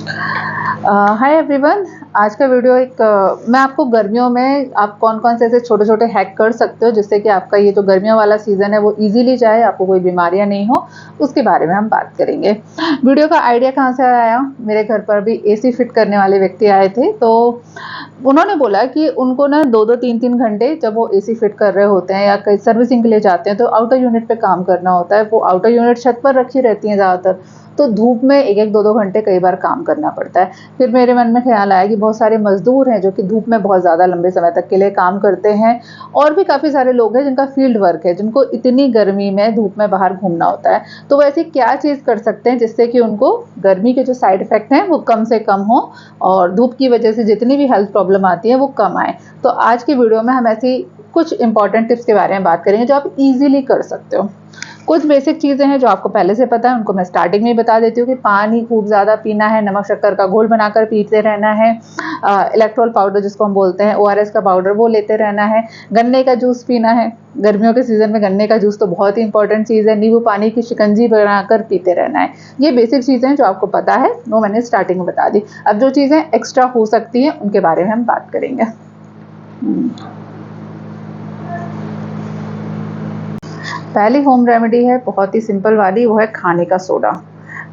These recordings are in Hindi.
Hi everyone. आज का वीडियो मैं आपको गर्मियों में आप कौन कौन से ऐसे छोटे छोटे हैक कर सकते हो जिससे कि आपका ये जो गर्मियों वाला सीज़न है वो इजीली जाए, आपको कोई बीमारियां नहीं हो, उसके बारे में हम बात करेंगे। वीडियो का आइडिया कहाँ से आया? मेरे घर पर भी एसी फिट करने वाले व्यक्ति आए थे, तो उन्होंने बोला कि उनको ना 2-2 3-3 घंटे जब वो एसी फिट कर रहे होते हैं या कहीं सर्विसिंग के लिए जाते हैं तो आउटर यूनिट पे काम करना होता है। वो आउटर यूनिट छत पर रखी रहती हैं ज़्यादातर, तो धूप में 1-1 2-2 घंटे कई बार काम करना पड़ता है। फिर मेरे मन में ख्याल आया कि बहुत सारे मज़दूर हैं जो कि धूप में बहुत ज़्यादा लंबे समय तक के लिए काम करते हैं, और भी काफ़ी सारे लोग हैं जिनका फील्ड वर्क है, जिनको इतनी गर्मी में धूप में बाहर घूमना होता है। तो वो ऐसी क्या चीज़ कर सकते हैं जिससे कि उनको गर्मी के जो साइड इफ़ेक्ट हैं वो कम से कम हो और धूप की वजह से जितनी भी हेल्थ प्रॉब्लम आती है वो कम आए। तो आज की वीडियो में हम ऐसी कुछ इंपॉर्टेंट टिप्स के बारे में बात करेंगे जो आप ईज़िली कर सकते हो। कुछ बेसिक चीज़ें हैं जो आपको पहले से पता है, उनको मैं स्टार्टिंग में ही बता देती हूँ कि पानी खूब ज़्यादा पीना है, नमक शक्कर का घोल बनाकर पीते रहना है, इलेक्ट्रोल पाउडर जिसको हम बोलते हैं, ओआरएस का पाउडर वो लेते रहना है, गन्ने का जूस पीना है। गर्मियों के सीज़न में गन्ने का जूस तो बहुत ही इंपॉर्टेंट चीज़ है। नींबू पानी की शिकंजी बनाकर पीते रहना है। ये बेसिक चीज़ें हैं जो आपको पता है, वो मैंने स्टार्टिंग में बता दी। अब जो चीज़ें एक्स्ट्रा हो सकती हैं उनके बारे में हम बात करेंगे। पहली होम रेमेडी है बहुत ही सिंपल वाली, वो है खाने का सोडा।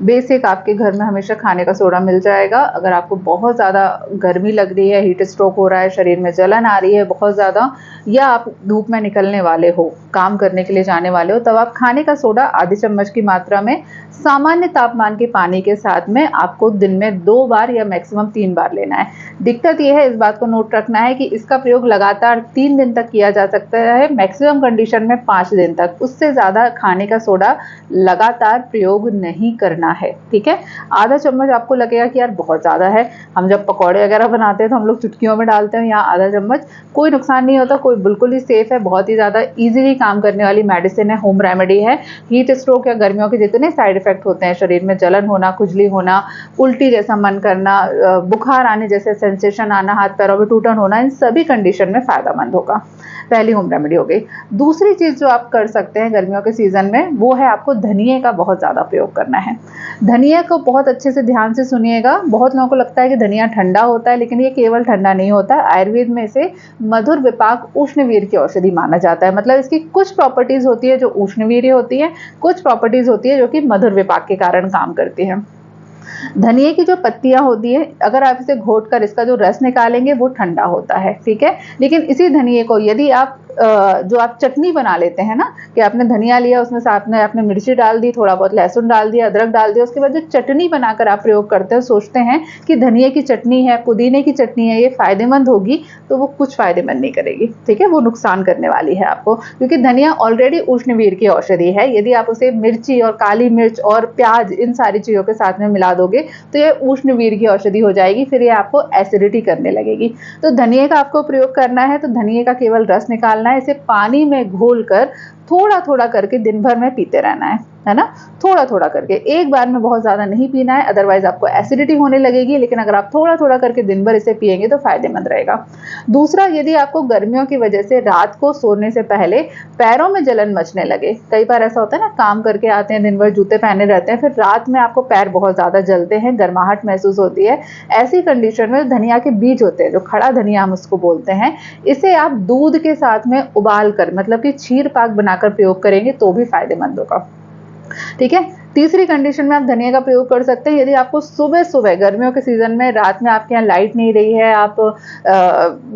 बेसिक आपके घर में हमेशा खाने का सोडा मिल जाएगा। अगर आपको बहुत ज़्यादा गर्मी लग रही है, हीट स्ट्रोक हो रहा है, शरीर में जलन आ रही है बहुत ज़्यादा, या आप धूप में निकलने वाले हो, काम करने के लिए जाने वाले हो, तब आप खाने का सोडा आधी चम्मच की मात्रा में सामान्य तापमान के पानी के साथ में आपको दिन में 2 बार या मैक्सिमम 3 बार लेना है। दिक्कत ये है, इस बात को नोट रखना है कि इसका प्रयोग लगातार 3 दिन तक किया जा सकता है, मैक्सिमम कंडीशन में 5 दिन तक। उससे ज़्यादा खाने का सोडा लगातार प्रयोग नहीं करना है, ठीक है? आधा चम्मच आपको लगेगा कि यार बहुत ज़्यादा है, हम जब पकौड़े वगैरह बनाते हैं तो हम लोग चुटकियों में डालते हैं, यहाँ आधा चम्मच, कोई नुकसान नहीं होता, कोई बिल्कुल ही सेफ है, बहुत ही ज़्यादा ईजिली काम करने वाली मेडिसिन है, होम रेमेडी है। हीट स्ट्रोक या गर्मियों के जितने साइड इफेक्ट होते हैं, शरीर में जलन होना, खुजली होना, उल्टी जैसा मन करना, बुखार आने जैसे सेंसेशन आना, हाथ पैरों में टूटन होना, इन सभी कंडीशन में फ़ायदेमंद होगा। पहली होम रेमेडी हो गई। दूसरी चीज़ जो आप कर सकते हैं गर्मियों के सीज़न में, वो है आपको धनिये का बहुत ज़्यादा प्रयोग करना है। धनिया को बहुत अच्छे से ध्यान से सुनिएगा। बहुत लोगों को लगता है कि धनिया ठंडा होता है, लेकिन ये केवल ठंडा नहीं होता। आयुर्वेद में इसे मधुर विपाक उष्णवीर्य की औषधि माना जाता है। मतलब इसकी कुछ प्रॉपर्टीज़ होती है जो उष्णवीर्य होती है, कुछ प्रॉपर्टीज़ होती है जो कि मधुर विपाक के कारण काम करती हैं। धनिये की जो पत्तियां होती है, अगर आप इसे घोट कर इसका जो रस निकालेंगे वो ठंडा होता है, ठीक है? लेकिन इसी धनिये को यदि आप जो आप चटनी बना लेते हैं ना, कि आपने धनिया लिया, उसमें साथ में आपने मिर्ची डाल दी, थोड़ा बहुत लहसुन डाल दिया, अदरक डाल दिया, उसके बाद जो चटनी बनाकर आप प्रयोग करते हो, सोचते हैं कि धनिये की चटनी है, पुदीने की चटनी है, ये फायदेमंद होगी, तो वो कुछ फायदेमंद नहीं करेगी, ठीक है? वो नुकसान करने वाली है आपको, क्योंकि धनिया ऑलरेडी उष्णवीर्य की औषधि है। यदि आप उसे मिर्ची और काली मिर्च और प्याज इन सारी चीज़ों के साथ में मिला दोगे तो ये उष्णवीर्य की औषधि हो जाएगी, फिर ये आपको एसिडिटी करने लगेगी। तो धनिये का आपको प्रयोग करना है तो धनिये का केवल रस निकालना है, इसे पानी में घोलकर थोड़ा थोड़ा करके दिन भर में पीते रहना है ना? थोड़ा थोड़ा करके, एक बार में बहुत ज़्यादा नहीं पीना है, अदरवाइज आपको एसिडिटी होने लगेगी। लेकिन अगर आप थोड़ा थोड़ा करके दिन भर इसे पिएंगे तो फायदेमंद रहेगा। दूसरा, यदि आपको गर्मियों की वजह से रात को सोने से पहले पैरों में जलन मचने लगे, कई बार ऐसा होता है ना, काम करके आते हैं, दिन भर जूते पहने रहते हैं, फिर रात में आपको पैर बहुत ज़्यादा जलते हैं, गर्माहट महसूस होती है, ऐसी कंडीशन में धनिया के बीज होते हैं, जो खड़ा धनिया हम उसको बोलते हैं, इसे आप दूध के साथ में उबाल कर, मतलब कि क्षीर पाक बनाकर प्रयोग करेंगे तो भी फायदेमंद होगा, ठीक है? तीसरी कंडीशन में आप धनिया का प्रयोग कर सकते हैं, यदि आपको सुबह सुबह गर्मियों के सीजन में रात में आपके यहाँ लाइट नहीं रही है, आप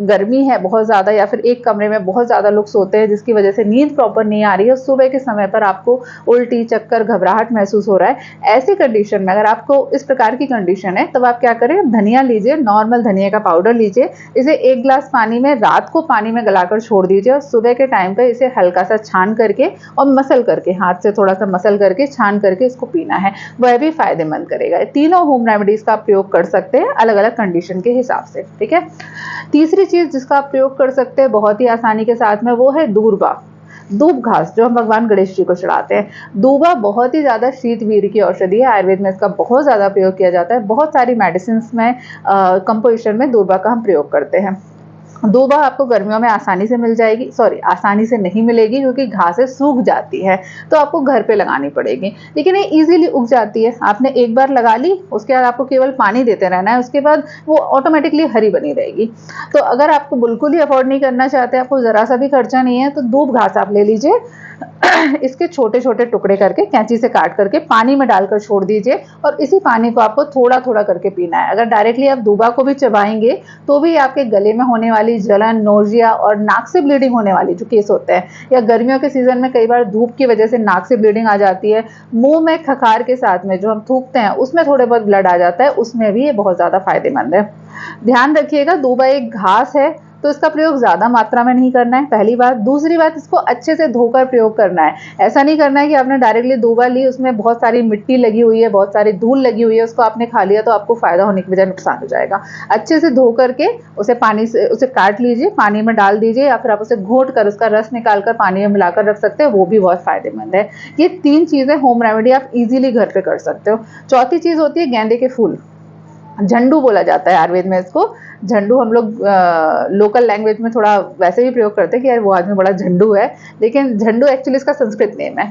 गर्मी है बहुत ज़्यादा, या फिर एक कमरे में बहुत ज़्यादा लोग सोते हैं जिसकी वजह से नींद प्रॉपर नहीं आ रही है, सुबह के समय पर आपको उल्टी, चक्कर, घबराहट महसूस हो रहा है, ऐसी कंडीशन में अगर आपको इस प्रकार की कंडीशन है, तब आप क्या करें, धनिया लीजिए, नॉर्मल धनिया का पाउडर लीजिए, इसे 1 गिलास पानी में रात को पानी में गलाकर छोड़ दीजिए, और सुबह के टाइम पे इसे हल्का सा छान करके और मसल करके, हाथ से थोड़ा सा मसल करके, छान करके इसको पीना है, वह भी फायदेमंद करेगा। तीनों होम रेमेडीज का आप प्रयोग कर सकते हैं अलग अलग कंडीशन के हिसाब से, ठीक है? तीसरी चीज जिसका आप प्रयोग कर सकते हैं बहुत ही आसानी के साथ में, वो है दूर्वा, दूब घास, जो हम भगवान गणेश जी को चढ़ाते हैं। दूबा बहुत ही ज्यादा शीतवीर्य की औषधि है, आयुर्वेद में इसका बहुत ज्यादा प्रयोग किया जाता है, बहुत सारी मेडिसिन में कंपोजिशन में दूबा का हम प्रयोग करते हैं। दूबा आपको गर्मियों में आसानी से मिल जाएगी, सॉरी आसानी से नहीं मिलेगी क्योंकि घासें सूख जाती है, तो आपको घर पे लगानी पड़ेगी। लेकिन ये ईज़िली उग जाती है, आपने एक बार लगा ली, उसके बाद आपको केवल पानी देते रहना है, उसके बाद वो ऑटोमेटिकली हरी बनी रहेगी। तो अगर आपको बिल्कुल ही अफोर्ड नहीं करना चाहते, आपको ज़रा-सा भी खर्चा नहीं है, तो दूब घास आप ले लीजिए इसके छोटे-छोटे टुकड़े करके कैंची से काट करके पानी में डालकर छोड़ दीजिए और इसी पानी को आपको थोड़ा-थोड़ा करके पीना है। अगर डायरेक्टली आप दूबा को भी चबाएँगे, तो भी आपके गले में होने वाली जलन, नोज़िया और नाक से ब्लीडिंग होने वाली जो केस होते हैं, या गर्मियों के सीज़न में कई बार धूप की वजह से नाक से ब्लीडिंग आ जाती है, मुँह में खखार के साथ में जो हम थूकते हैं, उसमें थोड़े बहुत ब्लड आ जाता है, उसमें भी ये बहुत ज़्यादा फ़ायदेमंद है। ध्यान रखिएगा, दूबा एक घास है, तो इसका प्रयोग ज़्यादा मात्रा में नहीं करना है, पहली बात। दूसरी बात, इसको अच्छे से धोकर प्रयोग करना है। ऐसा नहीं करना है कि आपने डायरेक्टली दूबा ली, उसमें बहुत सारी मिट्टी लगी हुई है, बहुत सारी धूल लगी हुई है, उसको आपने खा लिया तो आपको फ़ायदा होने की बजाय नुकसान हो जाएगा। अच्छे से धो करके उसे पानी से उसे काट लीजिए, पानी में डाल दीजिए, या फिर आप उसे घोट कर उसका रस निकाल कर पानी में मिलाकर रख सकते हैं, वो भी बहुत फ़ायदेमंद है। ये 3 चीज़ें होम रेमेडी आप ईज़िली घर पे कर सकते हो। चौथी चीज़ होती है गेंदे के फूल। झंडू बोला जाता है आयुर्वेद में इसको। झंडू हम लोग लोकल लैंग्वेज में थोड़ा वैसे भी प्रयोग करते हैं कि यार वो आदमी बड़ा झंडू है, लेकिन झंडू एक्चुअली इसका संस्कृत नेम है।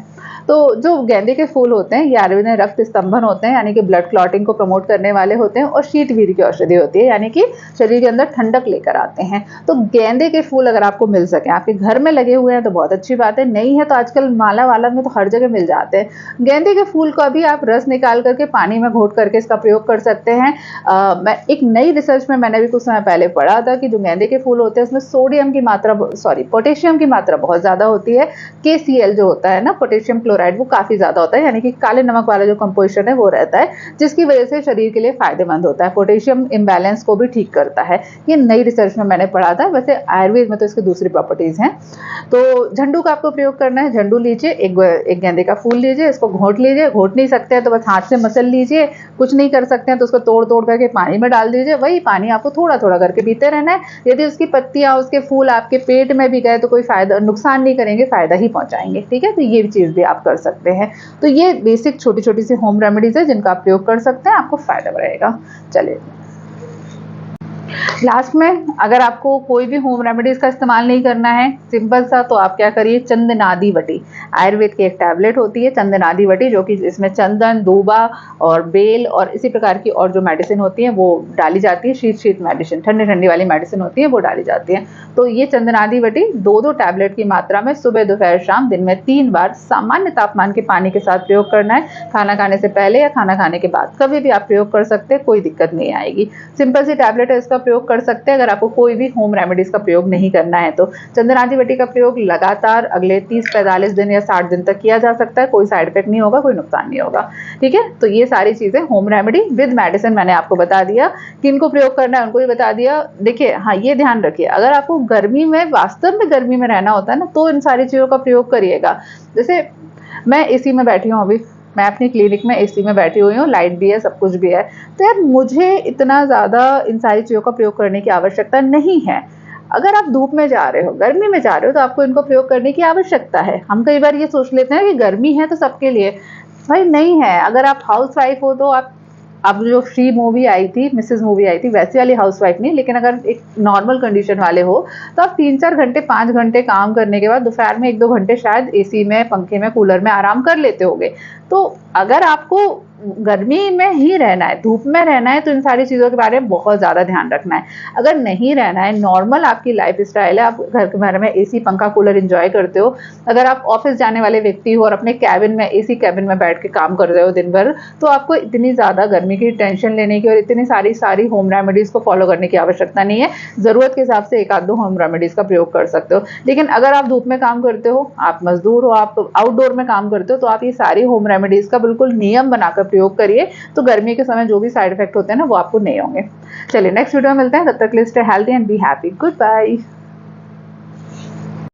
तो जो गेंदे के फूल होते हैं, ये आयुर्वेद में रक्त स्तंभन होते हैं, यानी कि ब्लड क्लॉटिंग को प्रमोट करने वाले होते हैं, और शीतवीर्य की औषधि होती है, यानी कि शरीर के अंदर ठंडक लेकर आते हैं। तो गेंदे के फूल अगर आपको मिल सके, आपके घर में लगे हुए हैं तो बहुत अच्छी बात है, नहीं है तो आजकल माला वाला में तो हर जगह मिल जाते हैं। गेंदे के फूल को अभी आप रस निकाल करके पानी में घोट करके इसका प्रयोग कर सकते हैं। मैं एक नई रिसर्च में मैंने भी कुछ समय पहले पढ़ा था कि जो गेंदे के फूल होते हैं उसमें सोडियम की मात्रा पोटेशियम की मात्रा बहुत ज़्यादा होती है। KCl जो होता है ना, पोटेशियम क्लोराइड, वो काफ़ी ज़्यादा होता है, यानी कि काले नमक वाला जो कंपोजिशन है वो रहता है, जिसकी वजह से शरीर के लिए फ़ायदेमंद होता है। पोटेशियम इम्बैलेंस को भी ठीक करता है। ये नई रिसर्च में मैंने पढ़ा था। वैसे आयुर्वेद में तो इसकी दूसरी प्रॉपर्टीज़ हैं। तो झंडू का आपको प्रयोग करना है। झंडू लीजिए, एक गेंदे का फूल लीजिए, इसको घोट लीजिए, घोट नहीं सकते हैं तो बस हाथ से मसल लीजिए, कुछ नहीं कर सकते हैं तो उसको तोड़-तोड़ करके पानी में डाल दीजिए, वही पानी आपको थोड़ा-थोड़ा करके पीते रहना है। यदि उसकी पत्तियाँ, उसके फूल आपके पेट में भी गए तो कोई नुकसान नहीं करेंगे, फ़ायदा ही पहुँचाएँगे, ठीक है? तो ये चीज़ भी आप कर सकते हैं। तो ये बेसिक छोटी-छोटी सी होम रेमेडीज़ है जिनका आप प्रयोग कर सकते हैं, आपको फ़ायदा रहेगा। चलिए, लास्ट में अगर आपको कोई भी होम रेमेडीज़ का इस्तेमाल नहीं करना है, सिंपल सा, तो आप क्या करिए, चंदनादि वटी, आयुर्वेद की एक टैबलेट होती है चंदनादि वटी, जो कि इसमें चंदन, दूबा और बेल और इसी प्रकार की और जो मेडिसिन होती है वो डाली जाती है। शीत मेडिसिन, ठंडी वाली मेडिसिन होती है वो डाली जाती है। तो ये चंदनादि वटी 2-2 टैबलेट की मात्रा में सुबह, दोपहर, शाम, दिन में 3 बार सामान्य तापमान के पानी के साथ प्रयोग करना है। खाना खाने से पहले या खाना खाने के बाद कभी भी आप प्रयोग कर सकते हैं, कोई दिक्कत नहीं आएगी। सिंपल सी टैबलेट है, इसका प्रयोग कर सकते हैं अगर आपको कोई भी होम रेमेडीज़ का प्रयोग नहीं करना है तो। चंदनादि वटी का प्रयोग लगातार अगले 30-45 दिन या 60 दिन तक किया जा सकता है, कोई साइड इफेक्ट नहीं होगा, कोई नुकसान नहीं होगा, ठीक है? तो ये सारी चीज़ें होम रेमेडी विद मेडिसिन मैंने आपको बता दिया, किनको प्रयोग करना है उनको भी बता दिया। देखिए, हाँ, ये ध्यान रखिए, अगर आपको गर्मी में, वास्तव में गर्मी में रहना होता है ना, तो इन सारी चीज़ों का प्रयोग करिएगा। जैसे मैं एसी में बैठी हूँ अभी, मैं अपनी क्लिनिक में एसी में बैठी हुई हूँ, लाइट भी है, सब कुछ भी है, तो यार मुझे इतना ज़्यादा इन सारी चीज़ों का प्रयोग करने की आवश्यकता नहीं है। अगर आप धूप में जा रहे हो, गर्मी में जा रहे हो, तो आपको इनको प्रयोग करने की आवश्यकता है। हम कई बार ये सोच लेते हैं कि गर्मी है तो सबके लिए, भाई नहीं है। अगर आप हाउसवाइफ हो तो आप, अब जो शी मूवी आई थी, मिसेस मूवी आई थी, वैसी वाली हाउसवाइफ नहीं, लेकिन अगर एक नॉर्मल कंडीशन वाले हो तो आप 3-4 घंटे, 5 घंटे काम करने के बाद दोपहर में 1-2 घंटे शायद एसी में, पंखे में, कूलर में आराम कर लेते होगे। तो अगर आपको गर्मी में ही रहना है, धूप में रहना है, तो इन सारी चीज़ों के बारे में बहुत ज़्यादा ध्यान रखना है। अगर नहीं रहना है, नॉर्मल आपकी लाइफ स्टाइल है, आप घर में एसी, पंखा, कूलर एंजॉय करते हो, अगर आप ऑफिस जाने वाले व्यक्ति हो और अपने कैबिन में, एसी कैबिन में बैठ के काम कर रहे हो दिन भर, तो आपको इतनी ज़्यादा गर्मी की टेंशन लेने की और इतनी सारी होम रेमेडीज़ को फॉलो करने की आवश्यकता नहीं है। ज़रूरत के हिसाब से 1-2 होम रेमेडीज़ का प्रयोग कर सकते हो। लेकिन अगर आप धूप में काम करते हो, आप मजदूर हो, आप आउटडोर में काम करते हो, तो आप ये सारी होम रेमेडीज़ का बिल्कुल नियम बनाकर प्रयोग करिए, तो गर्मी के समय जो भी साइड इफेक्ट होते हैं ना, वो आपको नहीं होंगे। चलिए, नेक्स्ट वीडियो में मिलते हैं, तब तक के लिए stay healthy and be happy. Good bye.